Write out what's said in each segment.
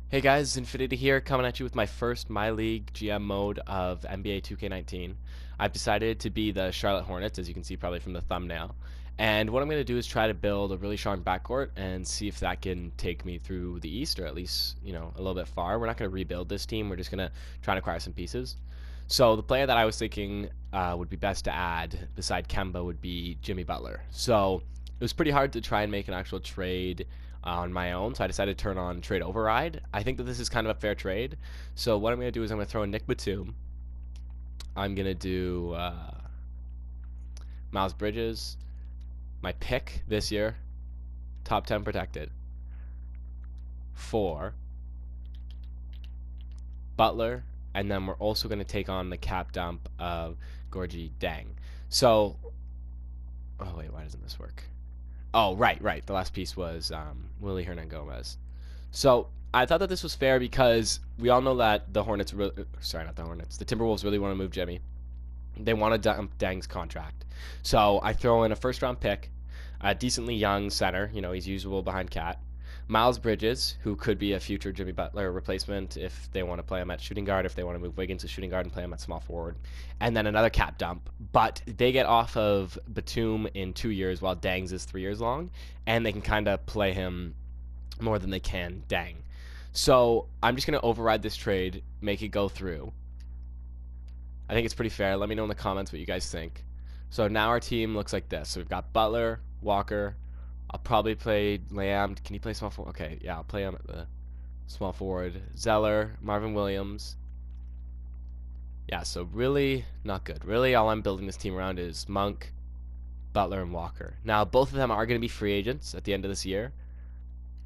Hey guys, Infinity here, coming at you with my first My League GM mode of NBA 2K19. I've decided to be the Charlotte Hornets, as you can see probably from the thumbnail. And what I'm going to do is try to build a really strong backcourt and see if that can take me through the East, or at least, a little bit far. We're not going to rebuild this team, we're just going to try and acquire some pieces. So the player that I was thinking would be best to add, beside Kemba, would be Jimmy Butler. So it was pretty hard to try and make an actual trade on my own, so I decided to turn on trade override. I think that this is kind of a fair trade. So what I'm going to do is I'm going to throw in Nick Batum. I'm going to do Miles Bridges, my pick this year, top 10 protected, for Butler, and then we're also going to take on the cap dump of Gorgie Dang. So, oh wait, why doesn't this work? Oh, right. The last piece was Willie Hernan Gomez. So I thought that this was fair because we all know that the Hornets, sorry, not the Hornets, the Timberwolves really want to move Jimmy. They want to dump Dang's contract. So I throw in a first round pick, a decently young center, he's usable behind Cat. Miles Bridges, who could be a future Jimmy Butler replacement if they want to play him at shooting guard, if they want to move Wiggins to shooting guard and play him at small forward. And then another cap dump. But they get off of Batum in 2 years while Dang's is 3 years long, and they can kind of play him more than they can Dang. So I'm just going to override this trade, make it go through. I think it's pretty fair. Let me know in the comments what you guys think. So now our team looks like this. So we've got Butler, Walker. I'll probably play Lamb. Can he play small forward? Okay, yeah, I'll play him at the small forward. Zeller, Marvin Williams. Yeah, so really not good. Really, all I'm building this team around is Monk, Butler, and Walker. Now, both of them are going to be free agents at the end of this year.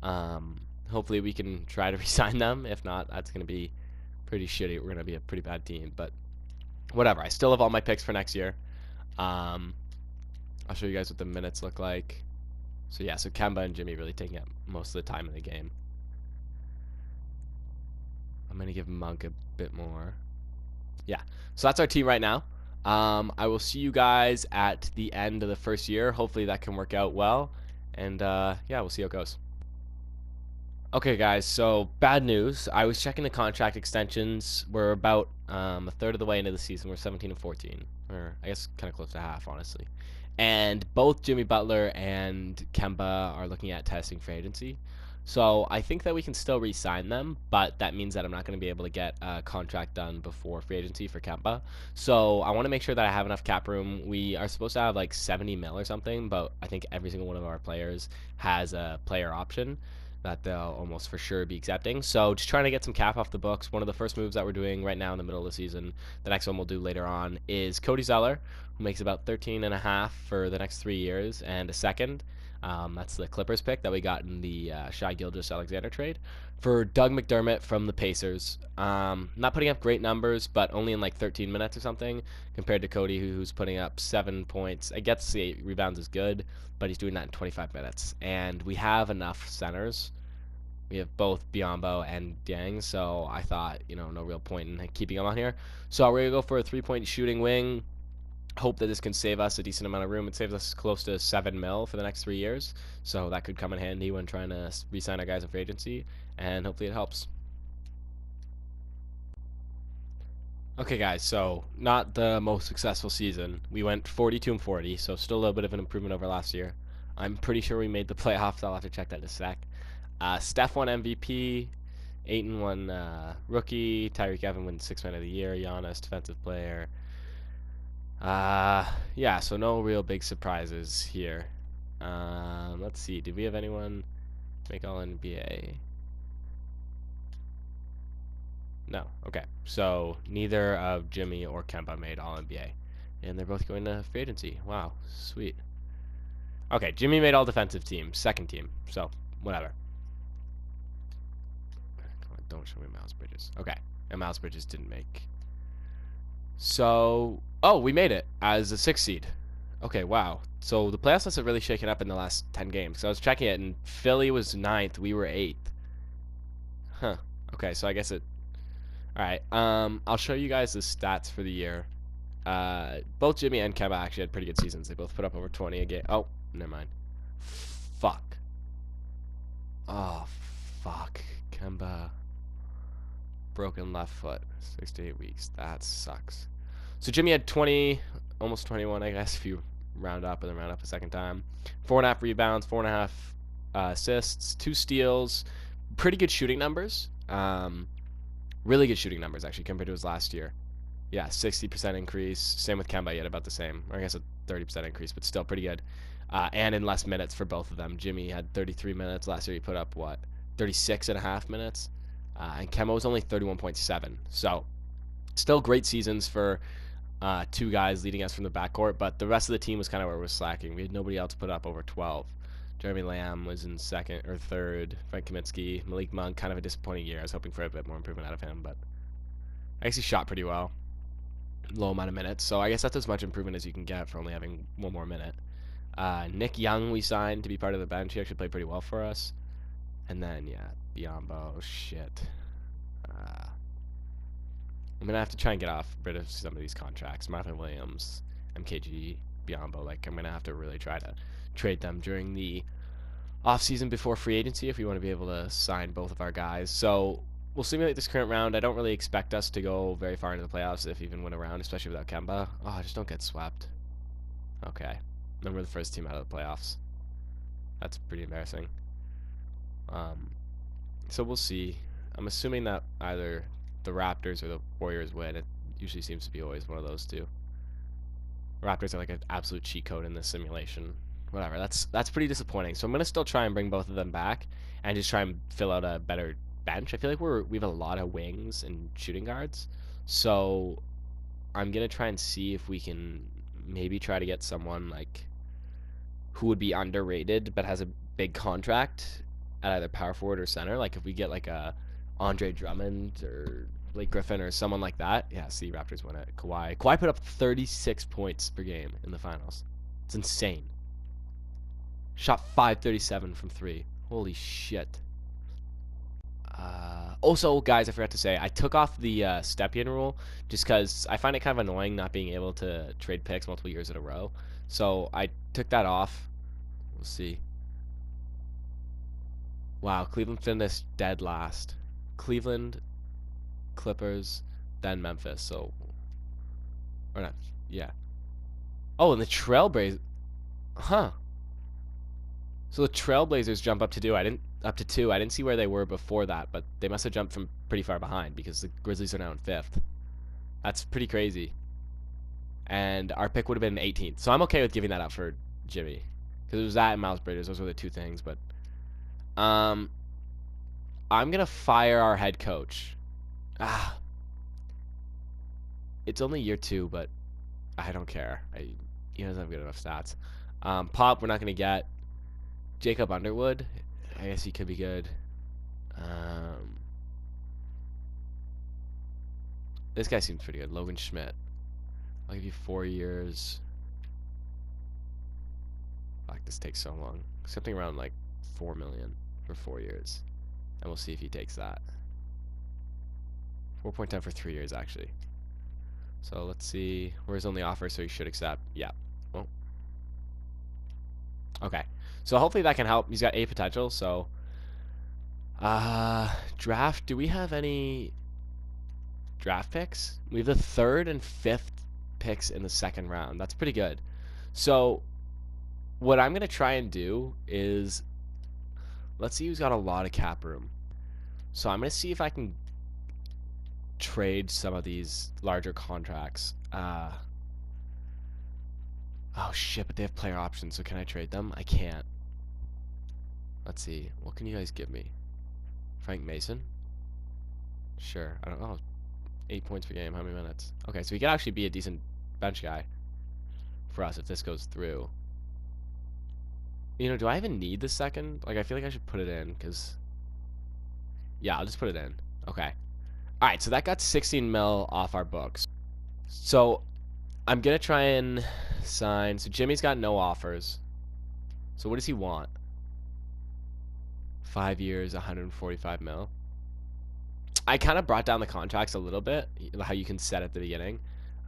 Hopefully we can try to resign them. If not, that's going to be pretty shitty. We're going to be a pretty bad team. But whatever. I still have all my picks for next year. I'll show you guys what the minutes look like. So yeah, so Kemba and Jimmy really taking up most of the time in the game. I'm going to give Monk a bit more. Yeah, so that's our team right now. I will see you guys at the end of the first year. Hopefully that can work out well. And yeah, we'll see how it goes. Okay, guys, so bad news. I was checking the contract extensions. We're about a third of the way into the season. We're 17 and 14, or I guess kind of close to half, honestly. And both Jimmy Butler and Kemba are looking at testing free agency. So I think that we can still re-sign them, but that means that I'm not going to be able to get a contract done before free agency for Kemba. So I want to make sure that I have enough cap room. We are supposed to have like 70 mil or something, but I think every single one of our players has a player option that they'll almost for sure be accepting. So just trying to get some cap off the books. One of the first moves that we're doing right now in the middle of the season, the next one we'll do later on, is Cody Zeller, who makes about 13 and a half for the next 3 years, and a second. That's the Clippers pick that we got in the Shai Gilgeous-Alexander trade for Doug McDermott from the Pacers. Not putting up great numbers, but only in like 13 minutes or something, compared to Cody, who's putting up 7 points. I guess the 8 rebounds is good, but he's doing that in 25 minutes. And we have enough centers. We have both Biombo and Dang, so I thought, no real point in keeping him on here. So we're going to go for a 3-point shooting wing. Hope that this can save us a decent amount of room. It saves us close to 7 mil for the next 3 years, so that could come in handy when trying to re-sign our guys in free agency, and hopefully it helps. Okay, guys, so not the most successful season. We went 42 and 40, so still a little bit of an improvement over last year. I'm pretty sure we made the playoffs. I'll have to check that in a sec. Steph won MVP. Ayton won rookie. Tyreek Evans won 6th Man of the Year. Giannis defensive player. Yeah, so no real big surprises here. Let's see. Did we have anyone make All NBA? No. Okay. So neither of Jimmy or Kemba made All NBA, and they're both going to free agency. Wow, sweet. Okay, Jimmy made All Defensive Team, second team. So whatever. Come on, don't show me Miles Bridges. Okay, and Miles Bridges didn't make. So, oh, we made it as a 6th seed. Okay, wow. So the playoffs have really shaken up in the last 10 games. So I was checking it, and Philly was 9th. We were 8th. Huh. Okay, so I guess it. All right. I'll show you guys the stats for the year. Both Jimmy and Kemba actually had pretty good seasons. They both put up over 20 a game. Oh, never mind. Fuck. Oh, fuck. Kemba. broken left foot. 6 to 8 weeks. That sucks. So Jimmy had 20, almost 21, I guess, if you round up and then round up a second time. 4.5 rebounds, 4.5 assists, 2 steals. Pretty good shooting numbers. Really good shooting numbers, actually, compared to his last year. Yeah, 60% increase. Same with Kemba, he had about the same. Or I guess a 30% increase, but still pretty good. And in less minutes for both of them. Jimmy had 33 minutes. Last year he put up, 36.5 minutes. And Kemba was only 31.7. So still great seasons for two guys leading us from the backcourt, but the rest of the team was kind of where it was slacking. We had nobody else put up over 12. Jeremy Lamb was in second or third. Frank Kaminsky, Malik Monk, kind of a disappointing year. I was hoping for a bit more improvement out of him, but I guess he shot pretty well. Low amount of minutes, so I guess that's as much improvement as you can get for only having one more minute. Nick Young we signed to be part of the bench. He actually played pretty well for us. And then, yeah, Biombo, shit. I'm going to have to try and get rid of some of these contracts. Martha Williams, MKG, Biombo. Like, I'm going to have to really try to trade them during the offseason before free agency if we want to be able to sign both of our guys. So we'll simulate this current round. I don't really expect us to go very far into the playoffs, if even win a round, especially without Kemba. Oh, just don't get swept. Okay. Then we're the first team out of the playoffs. That's pretty embarrassing. So we'll see. I'm assuming that either the Raptors or the Warriors win. It usually seems to be always one of those two. Raptors are like an absolute cheat code in this simulation. Whatever. That's pretty disappointing. So I'm gonna still try and bring both of them back and just try and fill out a better bench. I feel like we have a lot of wings and shooting guards. So I'm gonna try and see if we can maybe try to get someone like who would be underrated but has a big contract at either power forward or center. Like if we get like a Andre Drummond or Blake Griffin or someone like that. Yeah, see, Raptors win it. Kawhi put up 36 points per game in the finals. It's insane. Shot 537 from 3. Holy shit. Also, guys, I forgot to say, I took off the Stepien rule just because I find it kind of annoying not being able to trade picks multiple years in a row. So I took that off. We'll see. Wow, Cleveland finished dead last. Cleveland, Clippers, then Memphis. So, or not? Yeah. Oh, and the Trailblazers. Huh. So the Trailblazers jump up to two. Up to 2. I didn't see where they were before that, but they must have jumped from pretty far behind because the Grizzlies are now in 5th. That's pretty crazy. And our pick would have been 18th. So I'm okay with giving that up for Jimmy because it was that and Miles Bridges. Those were the two things. But I'm gonna fire our head coach. It's only year 2, but I don't care. He doesn't have good enough stats. Pop, we're not gonna get. Jacob Underwood, I guess he could be good. This guy seems pretty good. Logan Schmidt. I'll give you 4 years. Fuck, this takes so long. Something around like 4 million for 4 years. And we'll see if he takes that. 4.10 for 3 years, actually. So let's see. Where's only offer, so he should accept. Yeah. Well. Okay. So hopefully that can help. He's got A potential, so draft. Do we have any draft picks? We have the 3rd and 5th picks in the 2nd round. That's pretty good. So what I'm going to try and do is let's see who's got a lot of cap room. So I'm going to see if I can trade some of these larger contracts. Oh shit, but they have player options, so can I trade them? I can't. Let's see. What can you guys give me? Frank Mason? Sure. I don't know. 8 points per game. How many minutes? Okay, so he could actually be a decent bench guy for us if this goes through. You know, do I even need the 2nd? Like, I feel like I should put it in, because... Yeah, I'll just put it in. Okay. Alright, so that got 16 mil off our books. So, I'm going to try and sign... So, Jimmy's got no offers. So, what does he want? 5 years, 145 mil. I kind of brought down the contracts a little bit, how you can set at the beginning.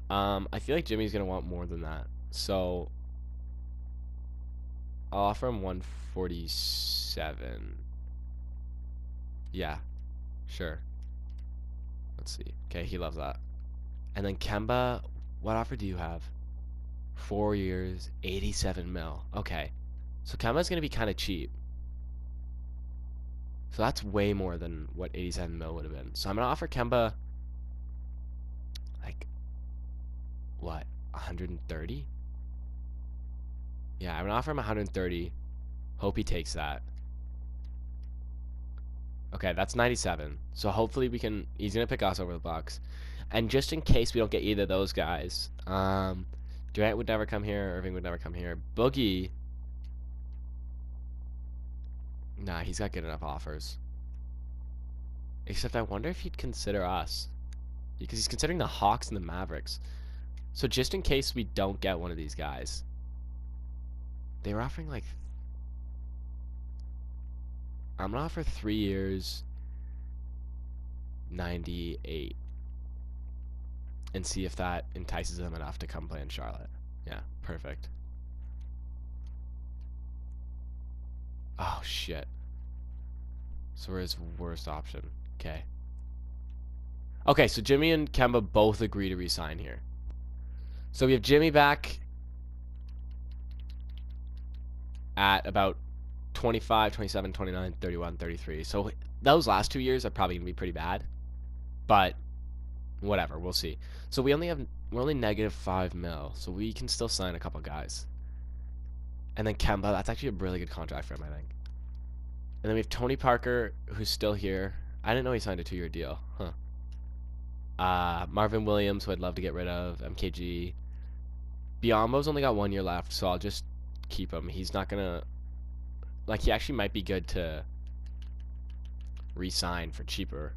I feel like Jimmy's going to want more than that. So, I'll offer him 147. Yeah, sure. Let's see. Okay, he loves that. And then Kemba, what offer do you have? 4 years, 87 mil. Okay. So Kemba's going to be kind of cheap. So that's way more than what 87 mil would have been. So I'm going to offer Kemba, like, what, 130? Yeah, I'm going to offer him 130. Hope he takes that. Okay, that's 97. So hopefully he's going to pick us over the Bucks. And just in case we don't get either of those guys, Durant would never come here. Irving would never come here. Boogie, nah, he's got good enough offers. Except I wonder if he'd consider us. Because he's considering the Hawks and the Mavericks. So just in case we don't get one of these guys, they were offering like, I'm going to offer 3 years, 98. And see if that entices them enough to come play in Charlotte. Yeah, perfect. Oh, shit. So we're his worst option. Okay. Okay, so Jimmy and Kemba both agree to resign here. So we have Jimmy back at about 25, 27, 29, 31, 33. So those last 2 years are probably going to be pretty bad. But whatever, we'll see. So we're only negative 5 mil, so we can still sign a couple guys. And then Kemba, that's actually a really good contract for him, I think. And then we have Tony Parker, who's still here. I didn't know he signed a 2-year deal. Huh. Marvin Williams, who I'd love to get rid of. MKG. Biombo's only got 1 year left, so I'll just keep him. He's not going to... Like, he actually might be good to re-sign for cheaper.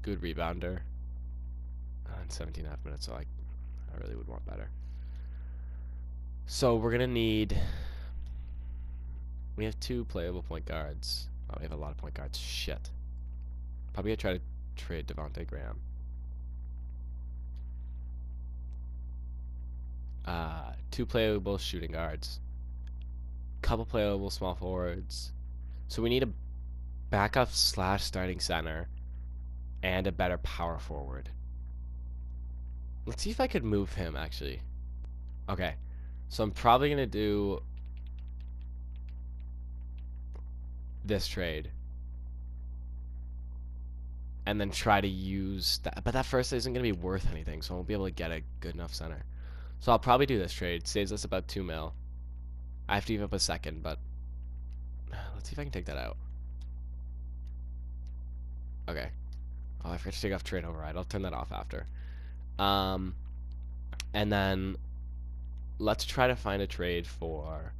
Good rebounder. In 17.5 minutes, so I really would want better. So we're going to need... We have 2 playable point guards. Oh, we have a lot of point guards. Shit. Probably going to try to trade Devontae Graham. 2 playable shooting guards. Couple playable small forwards. So we need a backup / starting center and a better power forward. Let's see if I could move him, actually. Okay. So I'm probably going to do this trade. And then try to use that. But that first isn't going to be worth anything, so I won't be able to get a good enough center. So I'll probably do this trade. Saves us about 2 mil. I have to give up a second, but let's see if I can take that out. Okay. Oh, I forgot to take off trade override. I'll turn that off after. And then let's try to find a trade for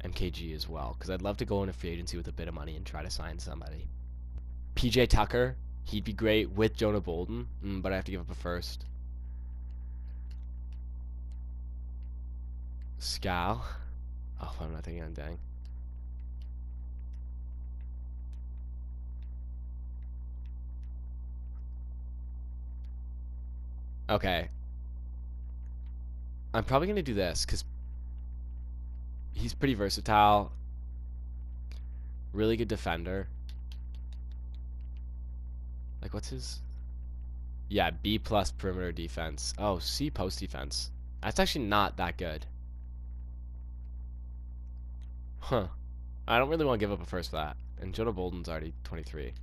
MKG as well, because I'd love to go into free agency with a bit of money and try to sign somebody. PJ Tucker, he'd be great with Jonah Bolden, but I have to give up a first. Scal. Oh, I'm not thinking on dang. Okay. I'm probably going to do this because he's pretty versatile. Really good defender. Like, what's his? Yeah, B+ perimeter defense. Oh, C post defense. That's actually not that good. Huh. I don't really want to give up a first for that. And Jonah Bolden's already 23.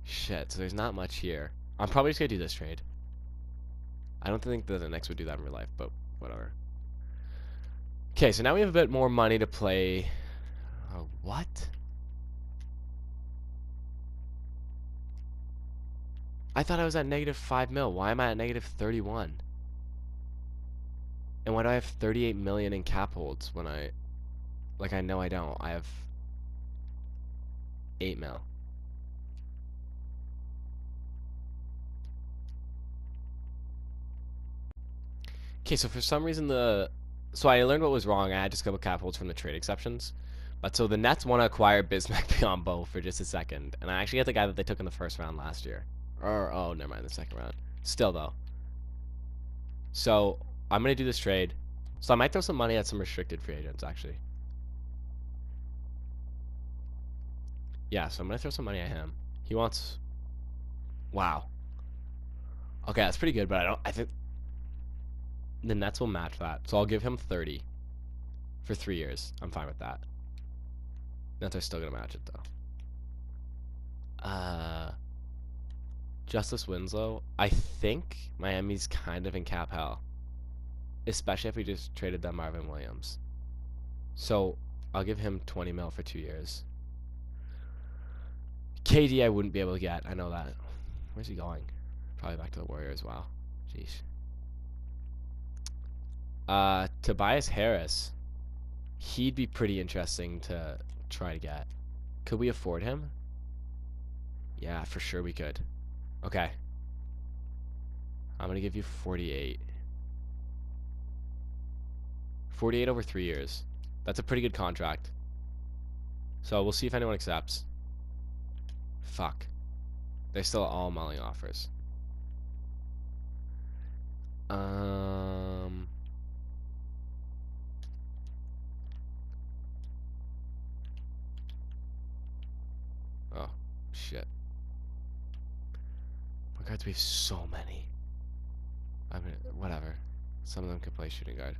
Shit, so there's not much here. I'm probably just going to do this trade. I don't think that the Knicks would do that in real life, but whatever. Okay, so now we have a bit more money to play. What? I thought I was at negative 5 mil. Why am I at negative 31? And why do I have 38 million in cap holds when I know I don't. I have 8 mil. Okay, so for some reason so I learned what was wrong. I had to skip a cap holds from the trade exceptions. But so the Nets want to acquire Bismack Biyombo for just a second. And I actually got the guy that they took in the first round last year. Or, oh, never mind, the second round. Still, though. So I'm going to do this trade. So I might throw some money at some restricted free agents, actually. Yeah, so I'm going to throw some money at him. He wants Wow. Okay, that's pretty good, but I think the Nets will match that. So I'll give him 30 for 3 years. I'm fine with that. Nets are still going to match it, though. Justice Winslow. I think Miami's kind of in cap hell, especially if we just traded them Marvin Williams. So I'll give him 20 mil for 2 years. KD I wouldn't be able to get. I know that. Where's he going? Probably back to the Warriors. Wow. Jeez. Tobias Harris. He'd be pretty interesting to try to get. Could we afford him? Yeah, for sure we could. Okay. I'm going to give you 48. 48 over 3 years. That's a pretty good contract. So we'll see if anyone accepts. Fuck. They're still all mulling offers. Oh, shit. My cards, we have so many. I mean, whatever. Some of them can play shooting guard.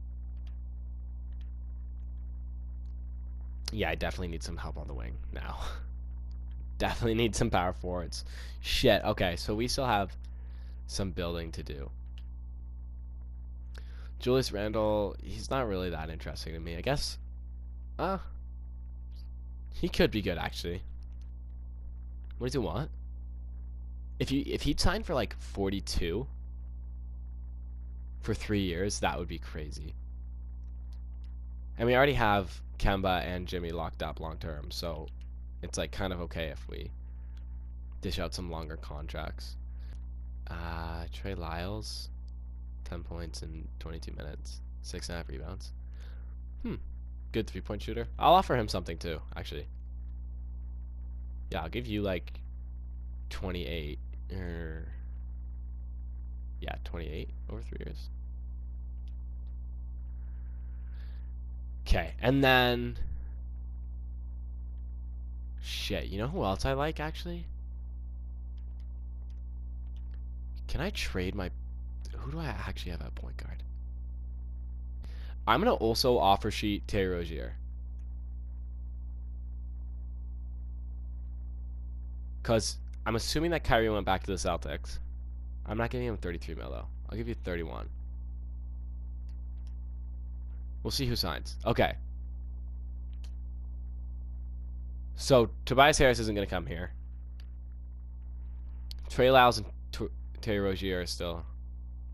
Yeah, I definitely need some help on the wing now. Definitely need some power forwards. Shit. Okay, so we still have some building to do. Julius Randle, he's not really that interesting to me. I guess. He could be good actually. What does he want? If he'd signed for like 42 for 3 years, that would be crazy. And we already have Kemba and Jimmy locked up long term, so it's like kind of okay if we dish out some longer contracts. Trey Lyles, 10 points in 22 minutes, 6.5 rebounds. Good 3-point shooter. I'll offer him something too, actually. Yeah, I'll give you like 28. Yeah, 28 over 3 years. Okay, and then shit, you know who else I like actually? Can I trade my who do I actually have at point guard? I'm gonna also offer sheet Terry Rozier. Cause I'm assuming that Kyrie went back to the Celtics. I'm not giving him 33 mil though. I'll give you 31. We'll see who signs. Okay. So Tobias Harris isn't gonna come here. Trey Lyles and Terry Rozier are still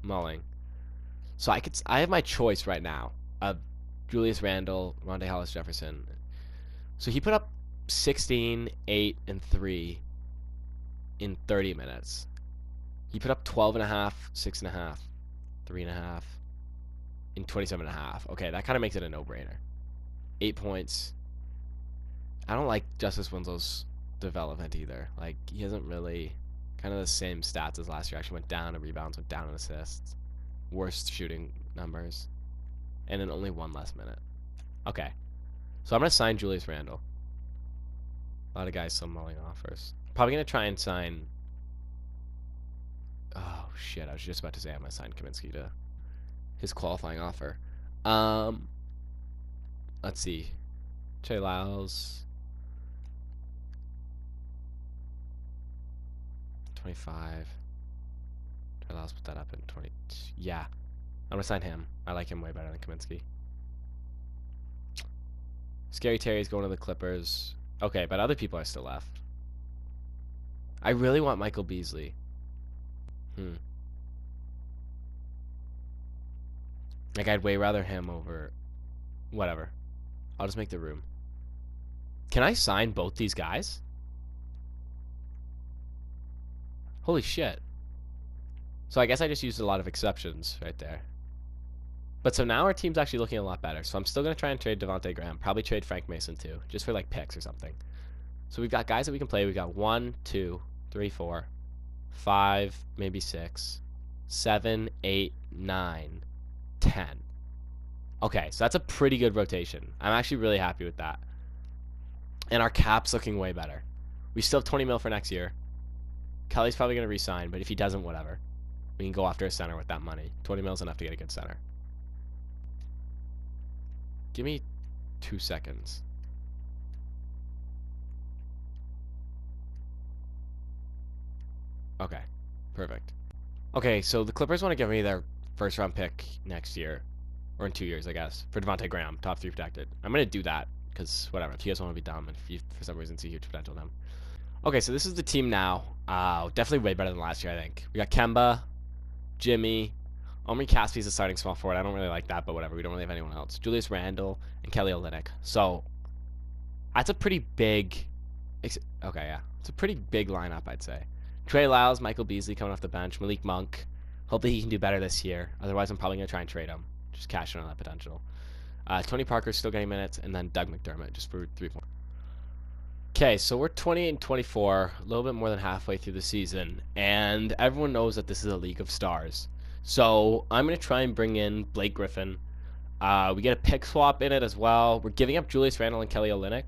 mulling. So I have my choice right now of Julius Randle, Rondae Hollis Jefferson. So he put up 16, 8, and 3 in 30 minutes. He put up 12.5, 6.5, 3.5 in 27.5. Okay, that kind of makes it a no-brainer. 8 points. I don't like Justice Winslow's development either. Like, he hasn't really kind of the same stats as last year. Actually went down in rebounds, went down in assists. Worst shooting numbers. And in only 1 less minute. Okay. So I'm going to sign Julius Randle. A lot of guys still mulling offers. Probably going to try and sign... Oh, shit. I was just about to say I'm going to sign Kaminsky to his qualifying offer. Let's see. Trey Lyles. 25. Trey Lyles put that up in 20. Yeah. I'm going to sign him. I like him way better than Kaminsky. Scary Terry's going to the Clippers. Okay, but other people are still left. I really want Michael Beasley. Like, I'd way rather him over... Whatever. I'll just make the room. Can I sign both these guys? Holy shit. So I guess I just used a lot of exceptions right there. But so now our team's actually looking a lot better. So I'm still going to try and trade Devontae Graham. Probably trade Frank Mason too. Just for like picks or something. So we've got guys that we can play. We've got 1, 2, 3, 4, 5, maybe 6, 7, 8, 9, 10. Okay, so that's a pretty good rotation. I'm actually really happy with that. And our cap's looking way better. We still have 20 mil for next year. Kelly's probably going to resign, but if he doesn't, whatever. We can go after a center with that money. 20 mil is enough to get a good center. Give me 2 seconds. Okay, perfect. Okay, so the Clippers want to give me their first round pick next year, or in 2 years, I guess, for Devontae Graham, top 3 protected. I'm going to do that, because whatever, if you guys want to be dumb, and if you, for some reason, see huge potential in him. Okay, so this is the team now. Definitely way better than last year, I think. We got Kemba, Jimmy, Omri Casspi is a starting small forward. I don't really like that, but whatever. We don't really have anyone else. Julius Randle and Kelly Olynyk. So that's a pretty big. Okay, yeah, it's a pretty big lineup, I'd say. Trey Lyles, Michael Beasley coming off the bench, Malik Monk. Hopefully he can do better this year. Otherwise, I'm probably gonna try and trade him. Just cash in on that potential. Tony Parker's still getting minutes, and then Doug McDermott just for 3 points. Okay, so we're 28 and 24, a little bit more than halfway through the season, and everyone knows that this is a league of stars. So I'm going to try and bring in Blake Griffin. We get a pick swap in it as well. We're giving up Julius Randle and Kelly Olynyk,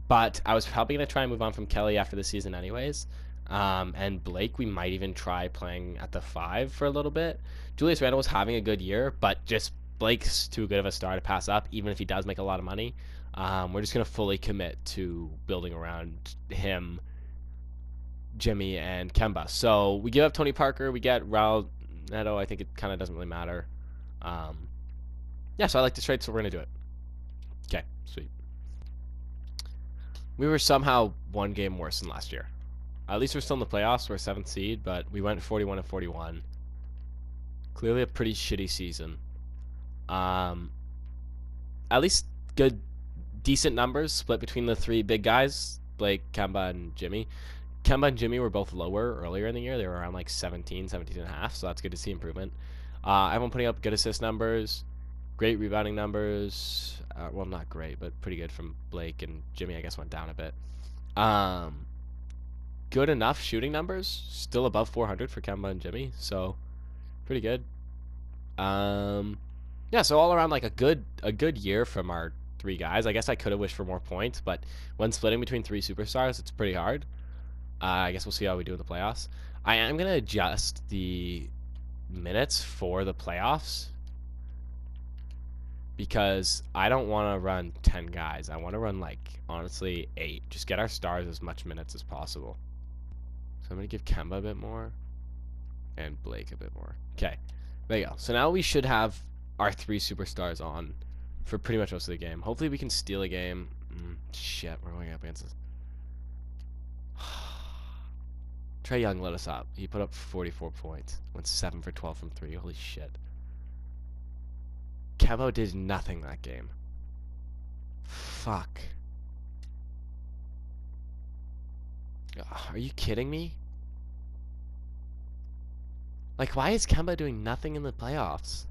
but I was probably going to try and move on from Kelly after the season anyways. And Blake, we might even try playing at the 5 for a little bit. Julius Randle was having a good year, but just Blake's too good of a star to pass up, even if he does make a lot of money. We're just going to fully commit to building around him, Jimmy, and Kemba. So we give up Tony Parker. We get Raul Neto. I think it kind of doesn't really matter. Yeah, so I like this trade, so we're going to do it. Okay, sweet. We were somehow 1 game worse than last year. At least we're still in the playoffs. We're a 7th seed, but we went 41 and 41. Clearly a pretty shitty season. At least good, decent numbers split between the 3 big guys, Blake, Kemba, and Jimmy. Kemba and Jimmy were both lower earlier in the year. They were around like 17 and a half, so that's good to see improvement. Everyone putting up good assist numbers, great rebounding numbers. Well, not great, but pretty good from Blake, and Jimmy, I guess, went down a bit. Good enough shooting numbers, still above 400 for Kemba and Jimmy, so pretty good. Yeah, so all around like a good year from our 3 guys. I guess I could have wished for more points, but when splitting between 3 superstars, it's pretty hard. I guess we'll see how we do in the playoffs. I am going to adjust the minutes for the playoffs because I don't want to run 10 guys. I want to run, like, honestly, 8. Just get our stars as much minutes as possible. So I'm going to give Kemba a bit more and Blake a bit more. Okay, there you go. So now we should have our 3 superstars on for pretty much most of the game. Hopefully we can steal a game. Shit, we're going up against this. Trae Young lit us up. He put up 44 points. Went 7 for 12 from 3. Holy shit. Kemba did nothing that game. Fuck. Are you kidding me? Like, why is Kemba doing nothing in the playoffs?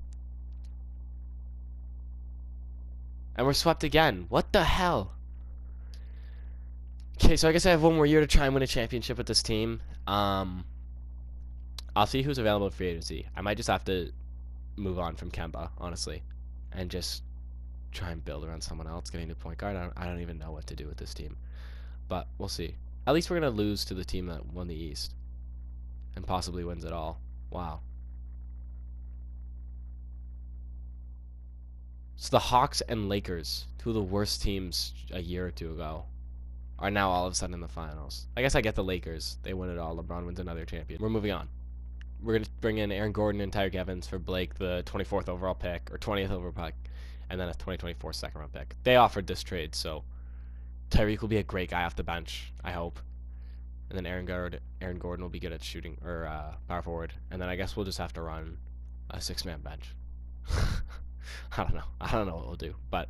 And we're swept again. What the hell? Okay, so I guess I have 1 more year to try and win a championship with this team. I'll see who's available for free agency. I might just have to move on from Kemba, honestly, and just try and build around someone else, getting to point guard. I don't even know what to do with this team, but we'll see. At least we're going to lose to the team that won the East and possibly wins it all. Wow. So the Hawks and Lakers, 2 of the worst teams a year or 2 ago, are now all of a sudden in the finals. I guess I get the Lakers. They win it all. LeBron wins another champion. We're moving on. We're going to bring in Aaron Gordon and Tyreek Evans for Blake, the 24th overall pick, or 20th overall pick, and then a 2024 second round pick. They offered this trade, so Tyreek will be a great guy off the bench, I hope. And then Aaron Gordon will be good at shooting, or power forward. And then I guess we'll just have to run a 6-man bench. I don't know. I don't know what we'll do, but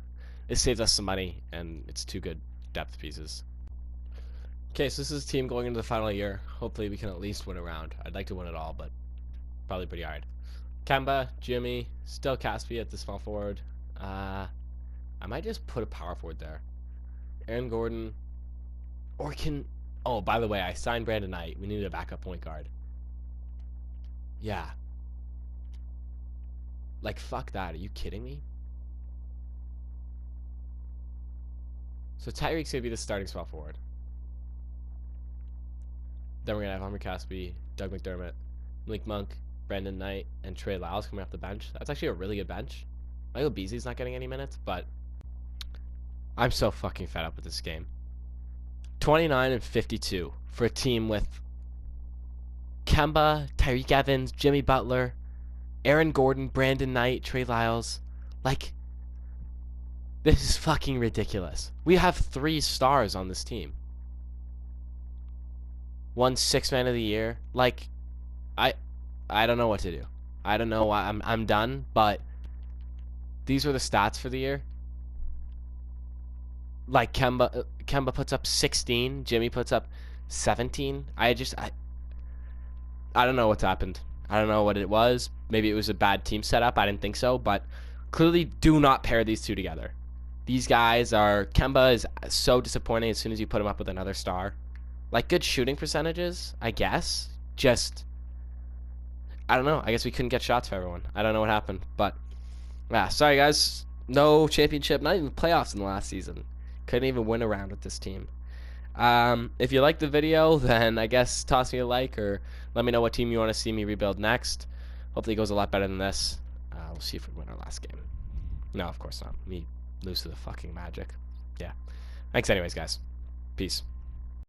it saves us some money, and it's 2 good depth pieces. Okay, so this is a team going into the final year. Hopefully we can at least win a round. I'd like to win it all, but probably pretty hard. Kemba, Jimmy, still Casspi at the small forward. I might just put a power forward there. Aaron Gordon. Or can... Oh, by the way, I signed Brandon Knight. We needed a backup point guard. Yeah. Like, fuck that. Are you kidding me? So Tyreek's going to be the starting small forward. Then we're going to have Hummer Caspi, Doug McDermott, Malik Monk, Brandon Knight, and Trey Lyles coming off the bench. That's actually a really good bench. Michael Beasley's not getting any minutes, but I'm so fucking fed up with this game. 29 and 52 for a team with Kemba, Tyreek Evans, Jimmy Butler, Aaron Gordon, Brandon Knight, Trey Lyles. Like, this is fucking ridiculous. We have 3 stars on this team. One 6th man of the year. Like, I don't know what to do. I don't know. I'm done. But these were the stats for the year. Like Kemba puts up 16. Jimmy puts up 17. I don't know what's happened. I don't know what it was. Maybe it was a bad team setup. I didn't think so. But clearly do not pair these two together. These guys are... Kemba is so disappointing as soon as you put him up with another star. Like, good shooting percentages, I guess. Just... I don't know. I guess we couldn't get shots for everyone. I don't know what happened. But, yeah, sorry, guys. No championship. Not even playoffs in the last season. Couldn't even win a round with this team. If you liked the video, then I guess toss me a like or let me know what team you want to see me rebuild next. Hopefully it goes a lot better than this. We'll see if we win our last game. No, of course not. We lose to the fucking Magic. Yeah. Thanks anyways, guys. Peace.